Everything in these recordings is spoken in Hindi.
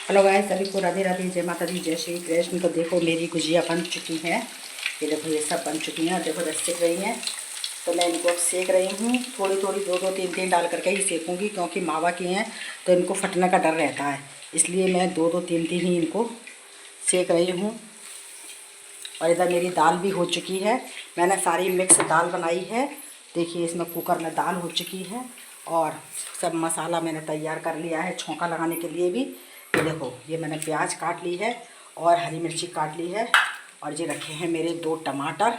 हेलो गाइस, सभी को राधे राधे, जय माता दी, जय श्री कृष्ण। तो देखो मेरी गुजिया बन चुकी है। ये देखो ये सब बन चुकी हैं। देखो रस सेक रही हैं। तो मैं इनको अब सेक रही हूँ। थोड़ी थोड़ी दो दो तीन तीन डाल करके ही सेकूँगी, क्योंकि मावा की हैं तो इनको फटने का डर रहता है। इसलिए मैं दो दो तीन तीन ही इनको सेक रही हूँ। और इधर मेरी दाल भी हो चुकी है। मैंने सारी मिक्स दाल बनाई है। देखिए इसमें कुकर में दाल हो चुकी है और सब मसाला मैंने तैयार कर लिया है छौंका लगाने के लिए भी। ये देखो ये मैंने प्याज काट ली है और हरी मिर्ची काट ली है और ये रखे हैं मेरे 2 टमाटर।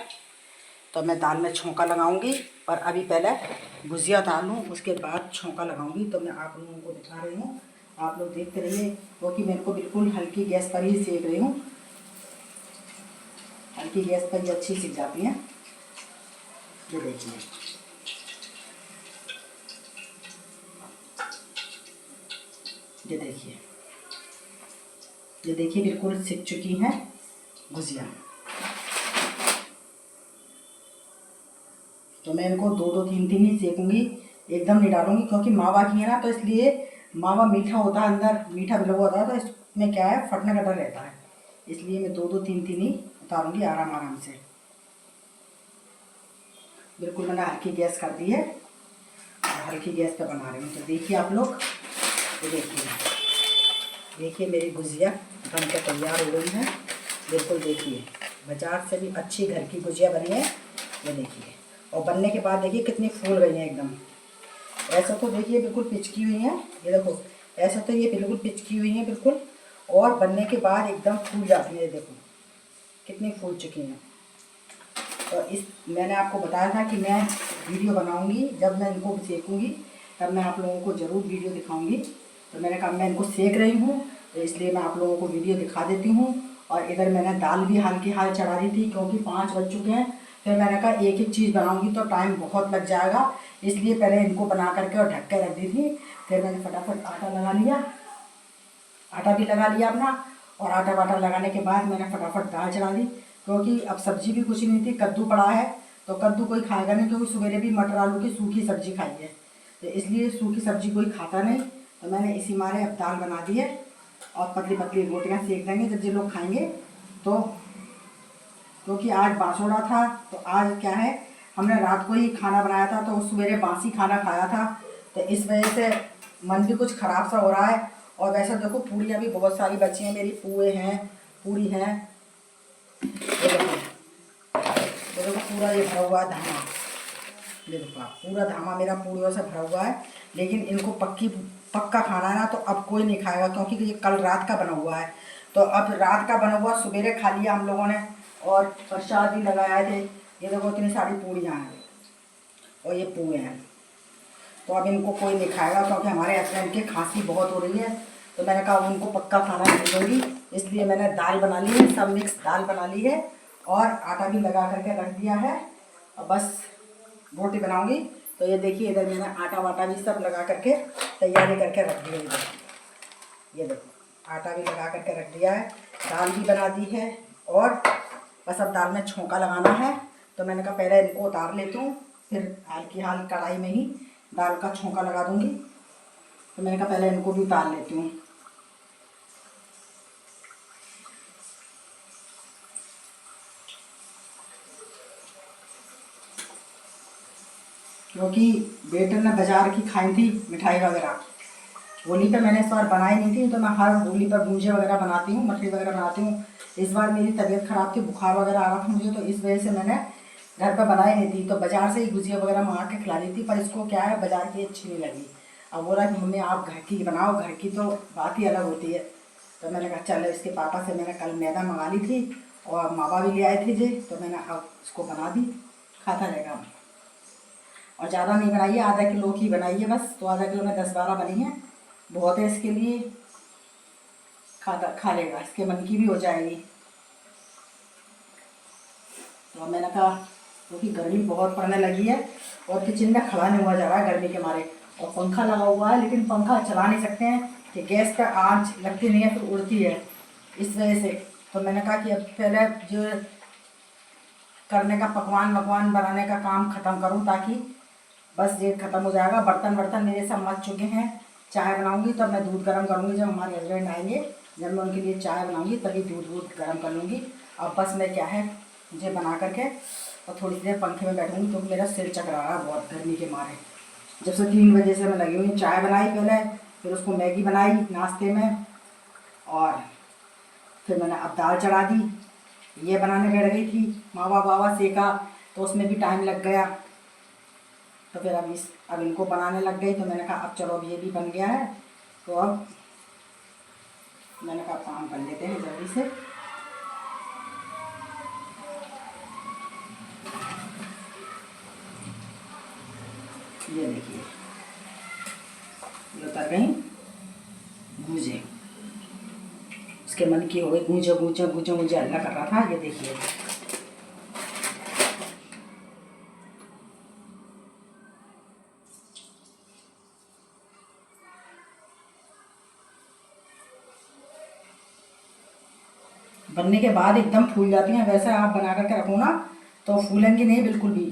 तो मैं दाल में छौंका लगाऊंगी, पर अभी पहले भुजिया डालूँ उसके बाद छौंका लगाऊंगी। तो मैं आप लोगों को दिखा रही हूँ, आप लोग देखते रहिए, क्योंकि मेरे को बिल्कुल हल्की गैस पर ही सेक रही हूँ। हल्की गैस पर ये अच्छी सीख जाती हैं। ये देखिए, ये देखिए, ये देखिए बिल्कुल सीख चुकी हैं भुजिया। तो मैं इनको दो दो तीन तीन ही सेकूंगी, एकदम नहीं डालूंगी, क्योंकि मावा की है ना, तो इसलिए मावा मीठा होता है, अंदर मीठा मिला हुआ होता है, तो इसमें क्या है फटने का डर रहता है। इसलिए मैं दो दो तीन तीन ही उतारूंगी आराम आराम से। बिल्कुल मैंने हल्की गैस कर दी है और हल्की गैस पे बना रही हूँ। तो देखिए आप लोग, ये देखिए, देखिए मेरी गुजिया बन के तैयार हो गई है। बिल्कुल देखिए, बाजार से भी अच्छी घर की गुजिया बनी है। ये देखिए, और बनने के बाद देखिए कितनी फूल गई हैं एकदम। ऐसा तो देखिए बिल्कुल पिचकी हुई हैं। ये देखो, ऐसा तो ये बिल्कुल पिचकी हुई हैं बिल्कुल, और बनने के बाद एकदम फूल जाती है। देखो कितनी फूल चुकी हैं। तो इस मैंने आपको बताया था कि मैं वीडियो बनाऊंगी, जब मैं इनको सेकूंगी तब मैं आप लोगों को ज़रूर वीडियो दिखाऊंगी। तो मैंने कहा मैं इनको सेक रही हूँ, तो इसलिए मैं आप लोगों को वीडियो दिखा देती हूँ। और इधर मैंने दाल भी हाल की हाल चढ़ा दी थी, क्योंकि 5 बज चुके हैं। फिर मैंने कहा एक एक चीज़ बनाऊँगी तो टाइम बहुत लग जाएगा, इसलिए पहले इनको बना करके और ढक के रख दी थी। फिर मैंने फटाफट आटा लगा लिया, आटा भी लगा लिया अपना। और आटा वाटा लगाने के बाद मैंने फटाफट दाल चढ़ा दी, क्योंकि अब सब्जी भी कुछ नहीं थी, कद्दू पड़ा है। तो कद्दू कोई खाएगा नहीं, क्योंकि सवेरे भी मटर आलू की सूखी सब्जी खाई है, तो इसलिए सूखी सब्जी कोई खाता नहीं। तो मैंने इसी मारे अब दाल बना दी है और पतली पतली रोटियाँ सेक देंगे जब जो लोग खाएंगे। तो क्योंकि आज बासोड़ा था, तो आज क्या है, हमने रात को ही खाना बनाया था, तो सवेरे बासी खाना खाया था। तो इस वजह से मन भी कुछ ख़राब सा हो रहा है। और वैसे देखो पूड़ियाँ भी बहुत सारी बची हैं मेरी, पुए हैं, पूड़ी हैं। ये देखो, ये देखो पूरा ये भरा हुआ है धामा। ये देखो आप, पूरा धामा मेरा पूड़ियों से भरा हुआ है। लेकिन इनको पक्का खाना है ना, तो अब कोई नहीं खाएगा, क्योंकि ये कल रात का बना हुआ है। तो अब रात का बना हुआ सवेरे खा लिया हम लोगों ने, और प्रसाद भी लगाए थे। ये देखो इतनी सारी पूड़ियाँ हैं और ये पुए हैं। तो अब इनको कोई नहीं खाएगा, क्योंकि हमारे हस्बैंड की खांसी बहुत हो रही है। तो मैंने कहा उनको पक्का खाना नहीं दूँगी, इसलिए मैंने दाल बना ली है, सब मिक्स दाल बना ली है और आटा भी लगा करके रख दिया है। और बस रोटी बनाऊंगी। तो ये देखिए, इधर मैंने आटा वाटा भी सब लगा करके तैयारी करके रख दी है। इधर ये देखो आटा भी लगा करके रख दिया है, दाल भी बना दी है, और बस अब दाल में छौंका लगाना है। तो मैंने कहा पहले इनको उतार लेती हूँ, फिर हाल की हाल कढ़ाई में ही दाल का छौंका लगा दूँगी। तो मैंने कहा पहले इनको भी उतार लेती हूँ। क्योंकि बेटे ने बाजार की खाई थी मिठाई वगैरह, होली पे मैंने इस बार बनाई नहीं थी। तो मैं हर होली पर भूंजे वगैरह बनाती हूँ, मठरी वगैरह बनाती हूँ। इस बार मेरी तबीयत ख़राब थी, बुखार वगैरह आ रहा था मुझे, तो इस वजह से मैंने घर पर बनाई नहीं थी। तो बाज़ार से ही गुजिया वगैरह मंगा के खिला दी थी, पर इसको क्या है, बाज़ार की अच्छी नहीं लगी। अब बोला कि मम्मी आप घर की बनाओ, घर की तो बात ही अलग होती है। तो मैंने कहा चलो, इसके पापा से मैंने कल मैदा मंगा ली थी और मावा भी ले आए थे जी। तो मैंने अब इसको बना दी, खाता रहेगा। और ज़्यादा नहीं बनाई है, आधा किलो की बनाई है बस। तो आधा किलो में 10-12 बनी है, बहुत है इसके लिए। खा लेगा, इसके मन की भी हो जाएगी। तो मैंने कहा, क्योंकि गर्मी बहुत पड़ने लगी है और किचन में खड़ा नहीं हुआ जा रहा है गर्मी के मारे। और पंखा लगा हुआ है, लेकिन पंखा चला नहीं सकते हैं कि गैस पर आंच लगती नहीं है, फिर उड़ती है, इस वजह से। तो मैंने कहा कि अब पहले जो करने का पकवान वकवान बनाने का काम ख़त्म करूं, ताकि बस ये ख़त्म हो जाएगा। बर्तन वर्तन मेरे सब मच चुके हैं, चाय बनाऊंगी तब मैं दूध गर्म करूंगी। जब हमारे हस्बैंड आएंगे, जब मैं उनके लिए चाय बनाऊंगी तभी दूध गर्म कर लूँगी। अब बस मैं क्या है, मुझे बना करके और थोड़ी सी देर पंखे में बैठूंगी, तो मेरा सिर चकरा रहा है बहुत गर्मी के मारे। जब से 3 बजे से मैं लगी हुई, चाय बनाई पहले, फिर उसको मैगी बनाई नाश्ते में, और फिर मैंने अब दाल चढ़ा दी। ये बनाने बैठ गई थी, मावा वावा सेका, तो उसमें भी टाइम लग गया। तो फिर अब इनको बनाने लग गई, तो मैंने कहा अब चलो अब ये भी बन गया है, तो अब मैंने कहा काम कर लेते हैं जल्दी से। ये देखिए, ये उतर गई गूंजे, उसके मन की हो गई गूंजे गूंजे गूंजे गूंजे हल्ला कर रहा था। ये देखिए, बनने के बाद एकदम फूल जाती हैं। वैसे आप बना करके रखो ना तो फूलेंगी नहीं बिल्कुल भी,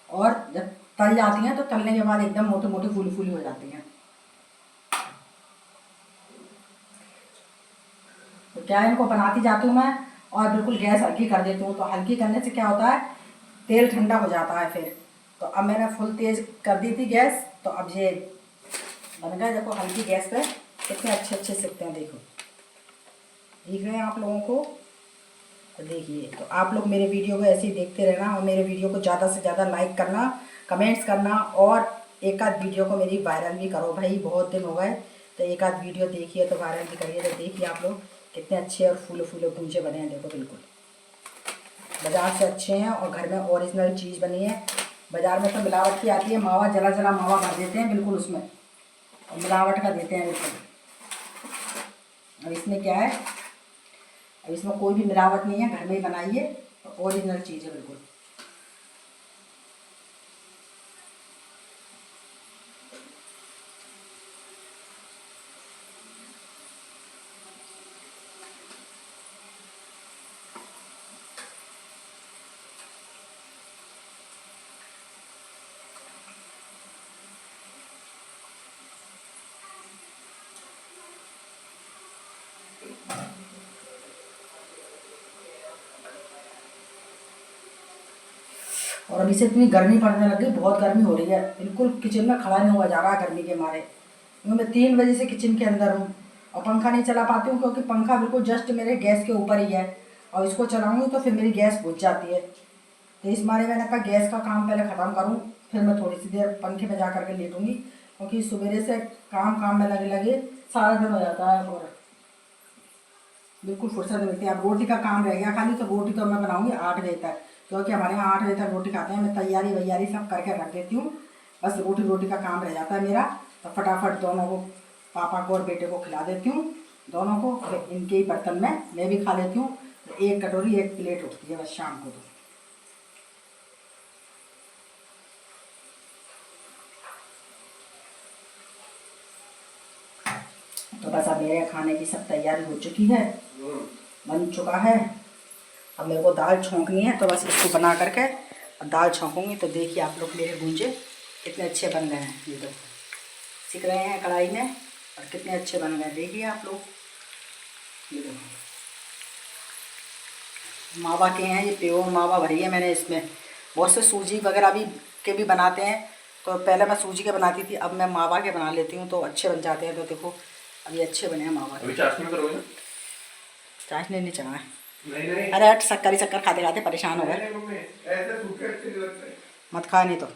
और जब तल जाती हैं तो तलने के बाद एकदम मोटी मोटी फूली फूली हो जाती हैं। तो क्या है, इनको बनाती जाती हूँ मैं और बिल्कुल गैस हल्की कर देती हूँ। तो हल्की करने से क्या होता है, तेल ठंडा हो जाता है फिर। तो अब मैंने फुल तेज कर दी थी गैस, तो अब ये बन गया। देखो हल्की गैस पे कितने अच्छे अच्छे सिकते हैं, देखो दिख रहे हैं आप लोगों को। तो देखिए, तो आप लोग मेरे वीडियो को ऐसे ही देखते रहना, और मेरे वीडियो को ज़्यादा से ज़्यादा लाइक करना, कमेंट्स करना, और एक आध वीडियो को मेरी वायरल भी करो भाई। बहुत दिन हो गए, तो एक आध वीडियो देखिए तो वायरल भी करिए। तो देखिए आप लोग कितने अच्छे और फूले फूले गूंजे बने हैं, देखो बिल्कुल बाज़ार से अच्छे हैं, और घर में ओरिजिनल चीज़ बनी है। बाज़ार में तो मिलावट की आती है, मावा जला जला मावा भर देते हैं बिल्कुल उसमें, और मिलावट का देते हैं बिल्कुल। और इसमें क्या है, अब इसमें कोई भी मिलावट नहीं है, घर में ही बनाइए, तो ओरिजिनल चीज़ है बिल्कुल। और अभी से इतनी गर्मी पड़ने लग गई, बहुत गर्मी हो रही है, बिल्कुल किचन में खड़ा नहीं हुआ जा रहा गर्मी के मारे। क्योंकि मैं 3 बजे से किचन के अंदर हूँ, और पंखा नहीं चला पाती हूँ क्योंकि पंखा बिल्कुल जस्ट मेरे गैस के ऊपर ही है, और इसको चलाऊँगी तो फिर मेरी गैस बुझ जाती है। तो इस मारे मैंने कहा गैस का काम पहले ख़त्म करूँ, फिर मैं थोड़ी सी देर पंखे में जा करके लेटूँगी, क्योंकि सवेरे से काम काम में लगे लगे सारा दिन हो जाता है, और बिल्कुल फुर्सत नहीं मिलती। अब रोटी का काम रह गया खाली, तो रोटी तो मैं बनाऊँगी 8 बजे तक, क्योंकि हमारे यहाँ 8 बजे तक रोटी खाते हैं। मैं तैयारी वैयारी सब करके रख देती हूँ, बस रोटी का काम रह जाता है मेरा। तो फटाफट दोनों को, पापा को और बेटे को खिला देती हूँ, दोनों को। फिर इनके ही बर्तन में मैं भी खा लेती हूँ, तो एक कटोरी एक प्लेट उठती है बस शाम को। तो बस अब मेरे खाने की सब तैयारी हो चुकी है, बन चुका है। अब मेरे को दाल छौंकनी है, तो बस इसको बना करके दाल छौंकूंगी। तो देखिए आप लोग मेरे गूंजे कितने अच्छे बन गए हैं, ये तो सीख रहे हैं कढ़ाई में, और कितने अच्छे बन गए देखिए आप लोग। ये देखो मावा के हैं, ये प्योर मावा भरी है मैंने इसमें। बहुत से सूजी वगैरह भी के भी बनाते हैं, तो पहले मैं सूजी के बनाती थी, अब मैं मावा के बना लेती हूँ, तो अच्छे बन जाते हैं। तो देखो अब ये अच्छे बने हैं मावा के। चाशनी करोगे? चाशनी नहीं चढ़ा है, अरे हट, शक्कर ही शक्कर खाते खाते परेशान हो गए, मत खा नहीं तो।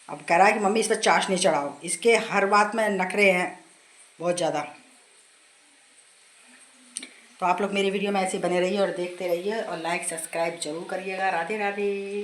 अब कह रहा है कि मम्मी इस पर चाशनी चढ़ाओ, इसके हर बात में नखरे हैं बहुत ज़्यादा। तो आप लोग मेरी वीडियो में ऐसे बने रहिए और देखते रहिए, और लाइक सब्सक्राइब जरूर करिएगा। राधे राधे।